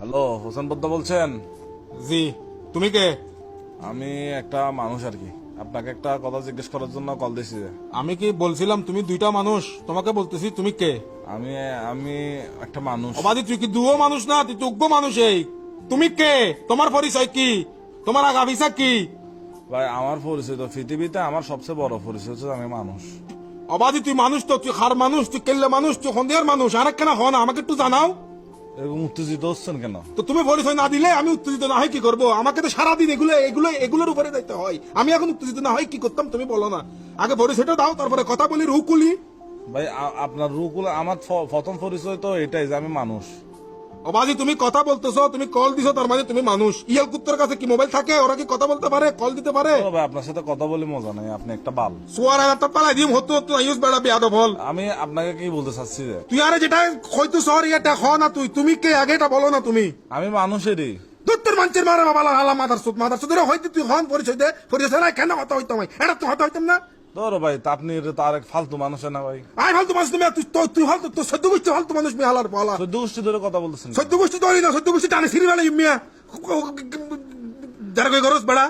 Hello, Hossain বদ্দা বলছেন? জি। তুমি কে? আমি একটা মানুষ আর কি, আপনাকে একটা কথা জিজ্ঞেস করার জন্য কল দিছি। আমি কি বলছিলাম তুমি দুইটা মানুষ? তোমাকে বলতেছি তুমি কে? আমি আমি একটা মানুষ। অবাদি তুই কি দুও মানুষ না, তুই তো উগ্র মানুষ। এই তুমি কে? তোমার পরিচয় কি? তোমার আগাভিসা কি? ভাই আমার পরিচয় তো পৃথিবীতে আমার সবচেয়ে বড় পরিচয় হচ্ছে আমি মানুষ। অবাদি তুই মানুষ তো, তুই হার মানুষ, তুই কেল্লে মানুষ, তুই সন্দেহের মানুষ। আর কেন হন আমাকে একটু জানাও এরকম উত্তেজিত হচ্ছেন কেন? তো। তুমি পরিচয় না দিলে আমি উত্তেজিত না হয় কি করবো? আমাকে তো সারাদিন এগুলোর উপরে যাইতে হয়। আমি এখন উত্তেজিত না হয় কি করতাম তুমি বলো না। আগে পরিচয়টা দাও, তারপরে কথা বলি রুকুলি। ভাই আপনার রুকুল আমার প্রথম পরিচয় তো এটাই যে আমি মানুষ। অবাজি তুমি কথা বলতেছো, তুমি কল দিছো, তার মানে তুমি মানুষ। ইয়াল কুত্তর কাছে কি মোবাইল থাকে? ওরা কি কথা বলতে পারে, কল দিতে পারে? ভাই আপনার সাথে কথা বলে মজা নাই, আপনি একটা বাল। সোয়ার একটা পালাই দিম হতো তো আইস বেড়া বেয়াদব হল। আমি আপনাকে কি বলতে চাচ্ছি যে তুই আরে যেটা হয়তো সর এটা হ না, তুমি কে আগে এটা বলো না তুমি। আমি মানুষেরই। দত্তর মানুষের মারা বাবা হালা মাদার সুদ হয়তো তুই হন পরিচয় দে, পরিচয় না কেন হতো হইতাম এটা তো হতো হইতাম না। ধরো ভাই, তা আপনি তার এক ফালতু মানুষ না ভাই। আই ফালতু মানুষ তুমি, তুই হল তো সদ্য গোষ্ঠী ফালতু মানুষ মিয়া হালার পালা। 14 গোষ্ঠী ধরে কথা বলতেছেন। সদ্য গোষ্ঠী তো না, সদ্য গোষ্ঠী টানে সিঁড়ি বেলা মিয়া যারা কই করস বেড়া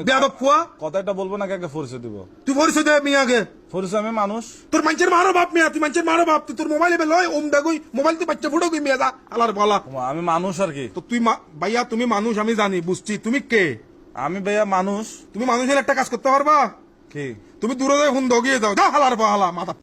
বেয়াদব ফুয়া। কথাটা বলবো না, কাকে পরিচয় দিব? তুই পরিচয় দে মিয়া আগে। পরিচয় আমি মানুষ। তোর মানুষের মারো বাপ মিয়া, তুই মানুষের মারো বাপ। তুই তোর মোবাইলে লয় ওম দাগুই মোবাইল তুই বাচ্চা ফুটো গই মিয়া যা আলার বলা। আমি মানুষ আর কি। তো তুই ভাইয়া তুমি মানুষ আমি জানি বুঝছি, তুমি কে? আমি ভাইয়া মানুষ। তুমি মানুষের একটা কাজ করতে পারবা কি? তুমি দূরে যাই হুন দগিয়ে যাও যা হালার বলা মাথা